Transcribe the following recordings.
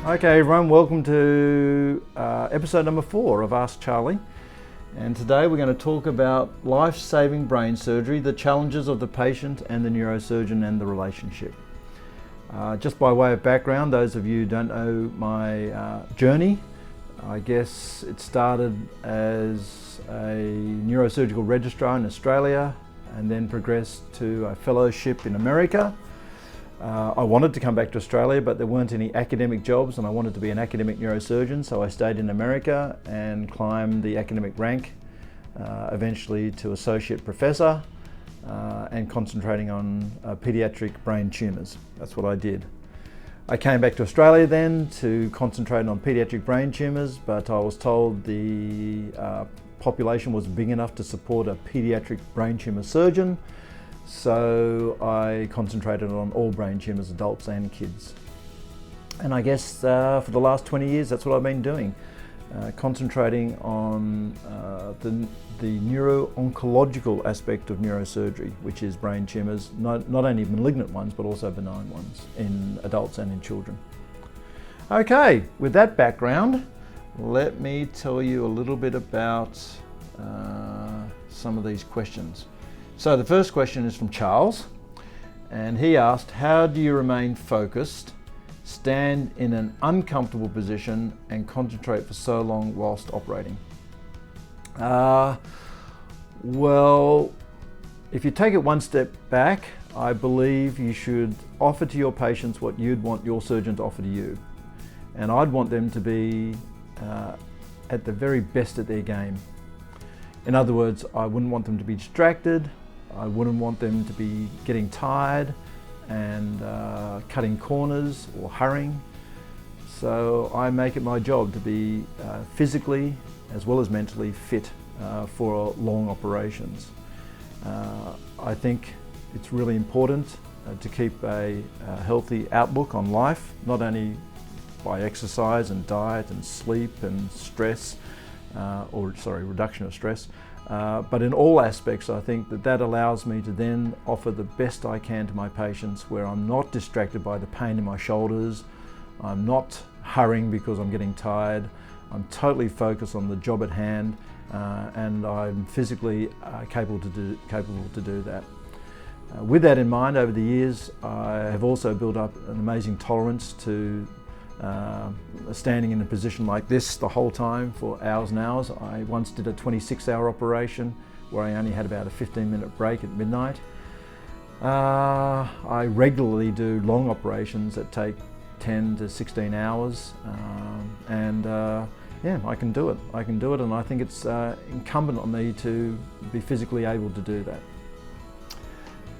Okay everyone, welcome to episode number 4 of Ask Charlie. And today we're going to talk about life-saving brain surgery, the challenges of the patient and the neurosurgeon and the relationship. Just by way of background, those of you who don't know my journey, I guess it started as a neurosurgical registrar in Australia and then progressed to a fellowship in America. I wanted to come back to Australia, but there weren't any academic jobs and I wanted to be an academic neurosurgeon, so I stayed in America and climbed the academic rank, eventually to associate professor and concentrating on pediatric brain tumours. That's what I did. I came back to Australia then to concentrate on pediatric brain tumours, but I was told the population was big enough to support a pediatric brain tumour surgeon. So I concentrated on all brain tumours, adults and kids. And I guess for the last 20 years, that's what I've been doing, concentrating on the neuro-oncological aspect of neurosurgery, which is brain tumours, not only malignant ones, but also benign ones in adults and in children. Okay, with that background, let me tell you a little bit about some of these questions. So the first question is from Charles, and he asked, how do you remain focused, stand in an uncomfortable position and concentrate for so long whilst operating? Well, if you take it one step back, I believe you should offer to your patients what you'd want your surgeon to offer to you. And I'd want them to be at the very best at their game. In other words, I wouldn't want them to be distracted. I wouldn't want them to be getting tired and cutting corners or hurrying. So I make it my job to be physically as well as mentally fit for long operations. I think it's really important to keep a healthy outlook on life, not only by exercise and diet and sleep and stress, reduction of stress, but in all aspects. I think that allows me to then offer the best I can to my patients, where I'm not distracted by the pain in my shoulders, I'm not hurrying because I'm getting tired, I'm totally focused on the job at hand, and I'm physically capable to do that. With that in mind, over the years I have also built up an amazing tolerance to standing in a position like this the whole time for hours and hours. I once did a 26-hour operation where I only had about a 15-minute break at midnight. I regularly do long operations that take 10 to 16 hours, yeah, I can do it. I can do it, and I think it's incumbent on me to be physically able to do that.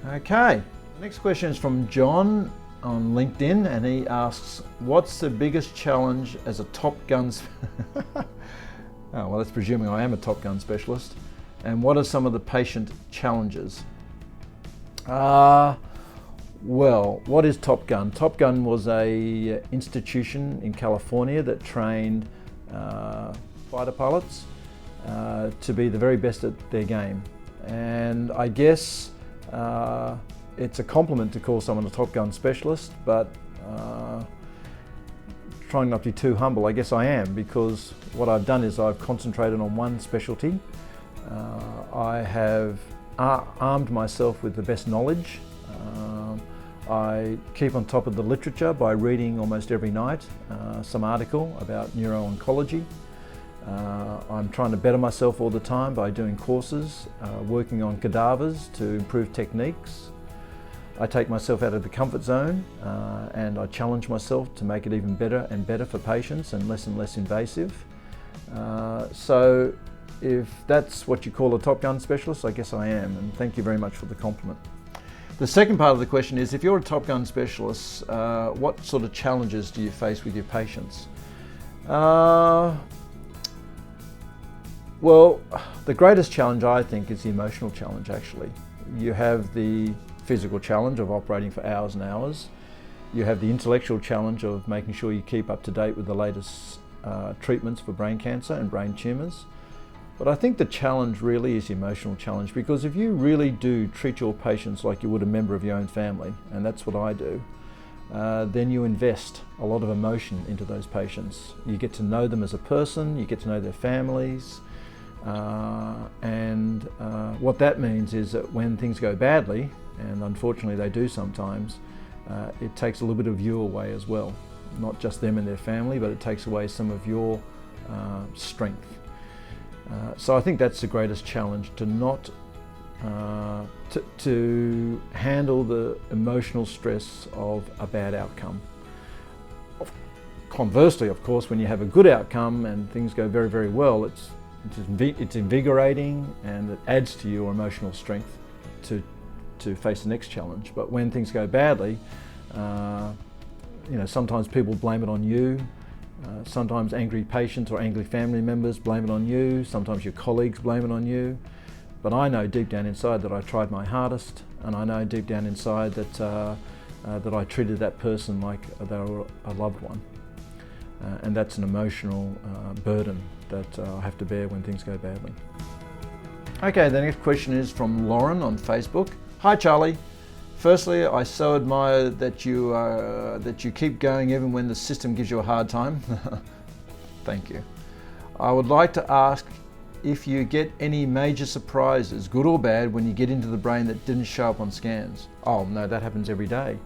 Okay, next question is from John on LinkedIn, and he asks, what's the biggest challenge as a Top Gun oh, well, that's presuming I am a Top Gun specialist. And what are some of the patient challenges? Well, what is Top Gun? Top Gun was a institution in California that trained fighter pilots to be the very best at their game. And I guess it's a compliment to call someone a Top Gun specialist, but trying not to be too humble, I guess I am, because what I've done is I've concentrated on one specialty. I have armed myself with the best knowledge. I keep on top of the literature by reading almost every night some article about neuro-oncology. I'm trying to better myself all the time by doing courses, working on cadavers to improve techniques. I take myself out of the comfort zone and I challenge myself to make it even better and better for patients and less invasive. So if that's what you call a Top Gun specialist, I guess I am, and thank you very much for the compliment. The second part of the question is, if you're a Top Gun specialist, what sort of challenges do you face with your patients? Well, the greatest challenge, I think, is the emotional challenge, actually. You have the physical challenge of operating for hours and hours. You have the intellectual challenge of making sure you keep up to date with the latest treatments for brain cancer and brain tumours. But I think the challenge really is the emotional challenge, because if you really do treat your patients like you would a member of your own family, and that's what I do, then you invest a lot of emotion into those patients. You get to know them as a person, you get to know their families, and what that means is that when things go badly, and unfortunately they do sometimes, it takes a little bit of you away as well. Not just them and their family, but it takes away some of your strength. So I think that's the greatest challenge, to not to handle the emotional stress of a bad outcome. Conversely, of course, when you have a good outcome and things go very, very well, it's invigorating, and it adds to your emotional strength to face the next challenge. But when things go badly, sometimes people blame it on you. Sometimes angry patients or angry family members blame it on you. Sometimes your colleagues blame it on you. But I know deep down inside that I tried my hardest, and I know deep down inside that that I treated that person like they were a loved one. And that's an emotional burden that I have to bear when things go badly. Okay, the next question is from Lauren on Facebook. Hi Charlie. Firstly, I so admire that you keep going even when the system gives you a hard time. Thank you. I would like to ask if you get any major surprises, good or bad, when you get into the brain that didn't show up on scans. Oh no, that happens every day.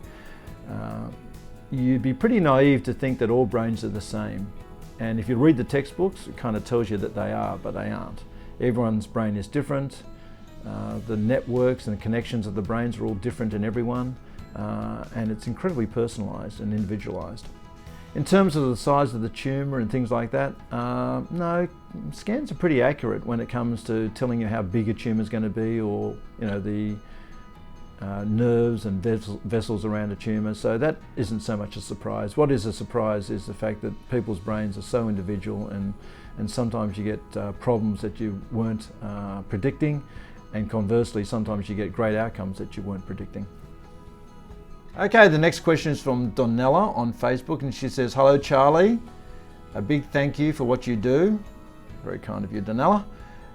You'd be pretty naive to think that all brains are the same. And if you read the textbooks, it kind of tells you that they are, but they aren't. Everyone's brain is different. The networks and the connections of the brains are all different in everyone, and it's incredibly personalised and individualised. In terms of the size of the tumour and things like that, no, scans are pretty accurate when it comes to telling you how big a tumour is going to be, or the nerves and vessels around a tumour. So that isn't so much a surprise. What is a surprise is the fact that people's brains are so individual, and sometimes you get problems that you weren't predicting. And conversely, sometimes you get great outcomes that you weren't predicting. Okay, the next question is from Donella on Facebook, and she says, "Hello Charlie, a big thank you for what you do." Very kind of you, Donella.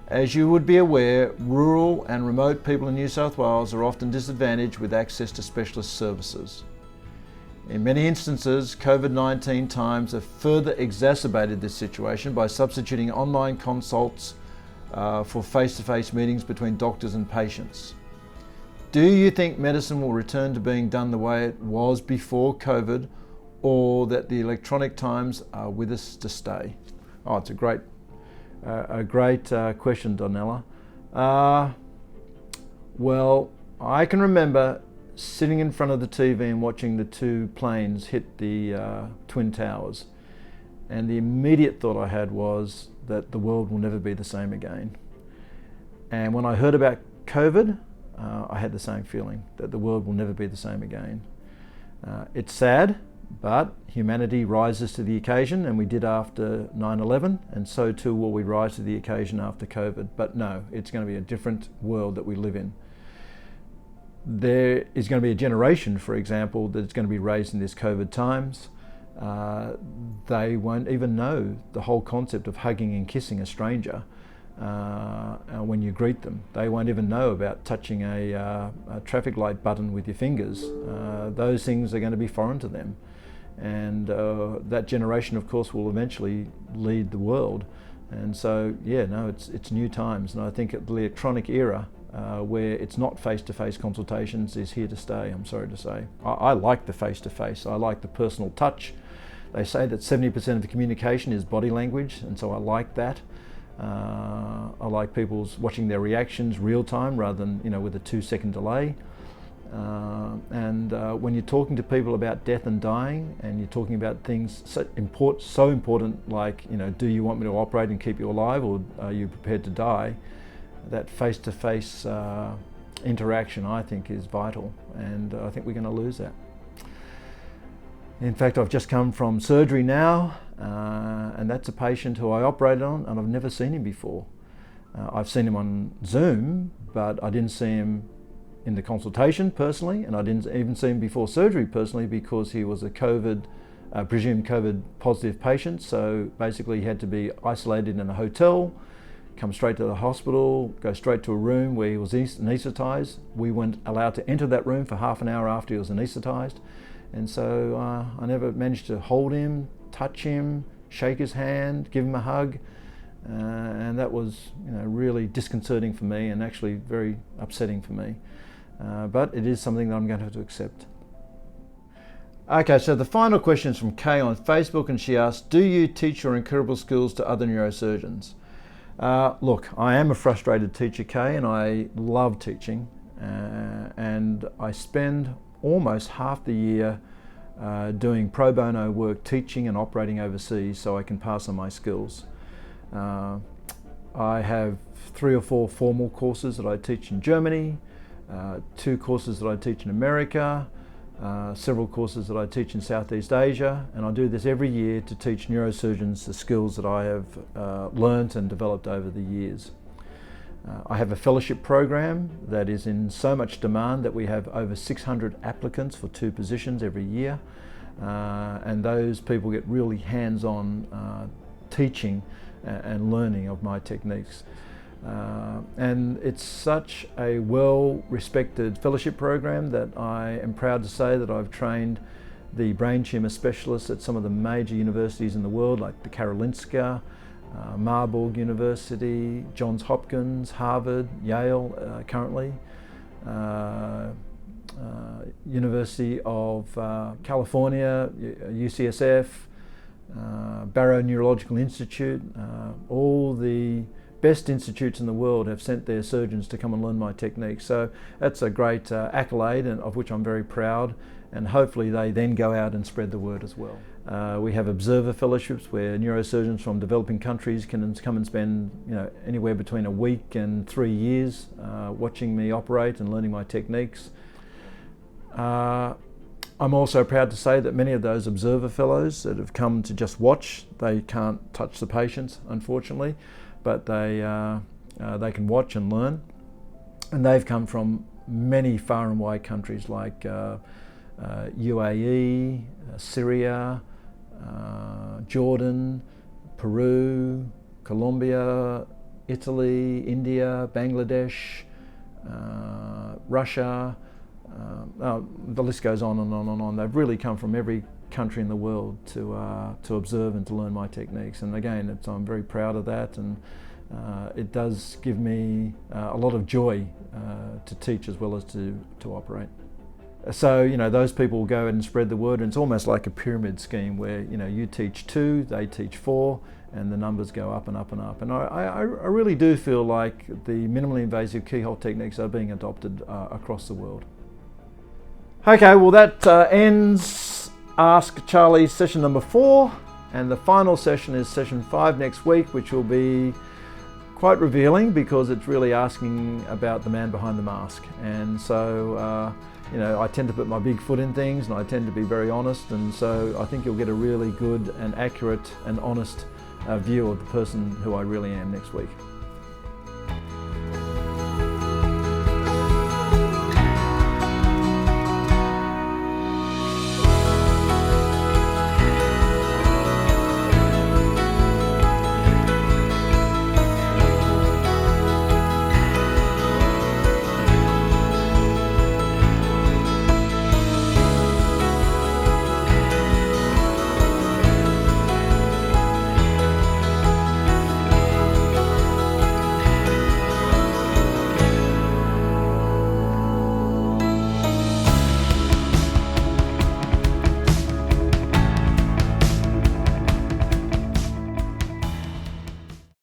"As you would be aware, rural and remote people in New South Wales are often disadvantaged with access to specialist services. In many instances, COVID-19 times have further exacerbated this situation by substituting online consults for face-to-face meetings between doctors and patients. Do you think medicine will return to being done the way it was before COVID, or that the electronic times are with us to stay?" Oh, it's a great question, Donella. Well, I can remember sitting in front of the TV and watching the two planes hit the Twin Towers, and the immediate thought I had was that the world will never be the same again. And when I heard about COVID, I had the same feeling, that the world will never be the same again. It's sad, but humanity rises to the occasion, and we did after 9/11, and so too will we rise to the occasion after COVID. But no, it's going to be a different world that we live in. There is going to be a generation, for example, that's going to be raised in this COVID times. They won't even know the whole concept of hugging and kissing a stranger when you greet them. They won't even know about touching a traffic light button with your fingers. Those things are going to be foreign to them. And that generation, of course, will eventually lead the world. And so, yeah, no, it's new times. And I think the electronic era, where it's not face-to-face consultations, is here to stay, I'm sorry to say. I like the face-to-face. I like the personal touch. They say that 70% of the communication is body language, and so I like that. I like people's watching their reactions real time rather than with a 2-second delay. When you're talking to people about death and dying, and you're talking about things so important like, do you want me to operate and keep you alive, or are you prepared to die? That face-to-face interaction, I think, is vital, and I think we're going to lose that. In fact, I've just come from surgery now, and that's a patient who I operated on, and I've never seen him before. I've seen him on Zoom, but I didn't see him in the consultation personally, and I didn't even see him before surgery personally, because he was a presumed COVID positive patient. So basically he had to be isolated in a hotel, come straight to the hospital, go straight to a room where he was anaesthetised. We weren't allowed to enter that room for half an hour after he was anaesthetised. And so I never managed to hold him, touch him, shake his hand, give him a hug. And that was, really disconcerting for me and actually very upsetting for me. But it is something that I'm going to have to accept. Okay, so the final question is from Kay on Facebook, and she asks, do you teach your incredible skills to other neurosurgeons? Look, I am a frustrated teacher, Kay, and I love teaching. And I spend almost half the year doing pro bono work, teaching and operating overseas so I can pass on my skills. I have 3 or 4 formal courses that I teach in Germany, 2 courses that I teach in America, several courses that I teach in Southeast Asia, and I do this every year to teach neurosurgeons the skills that I have learnt and developed over the years. I have a fellowship program that is in so much demand that we have over 600 applicants for 2 positions every year, and those people get really hands-on teaching and learning of my techniques. And it's such a well-respected fellowship program that I am proud to say that I've trained the brain tumour specialists at some of the major universities in the world, like the Karolinska, Marburg University, Johns Hopkins, Harvard, Yale currently, University of California, UCSF, Barrow Neurological Institute. All the best institutes in the world have sent their surgeons to come and learn my techniques. So that's a great accolade, and of which I'm very proud, and hopefully they then go out and spread the word as well. We have observer fellowships where neurosurgeons from developing countries can come and spend anywhere between a week and 3 years watching me operate and learning my techniques. I'm also proud to say that many of those observer fellows that have come to just watch, they can't touch the patients, unfortunately, but they can watch and learn. And they've come from many far and wide countries like UAE, Syria, Jordan, Peru, Colombia, Italy, India, Bangladesh, Russia. The list goes on and on and on. They've really come from every country in the world to observe and to learn my techniques. And again, I'm very proud of that, and it does give me a lot of joy to teach as well as to operate. So those people will go out and spread the word, and it's almost like a pyramid scheme where you teach 2, they teach 4, and the numbers go up and up and up. And I really do feel like the minimally invasive keyhole techniques are being adopted across the world. Okay, well that ends Ask Charlie session number 4, and the final session is session 5 next week, which will be quite revealing because it's really asking about the man behind the mask. And so I tend to put my big foot in things, and I tend to be very honest, and so I think you'll get a really good and accurate and honest view of the person who I really am next week.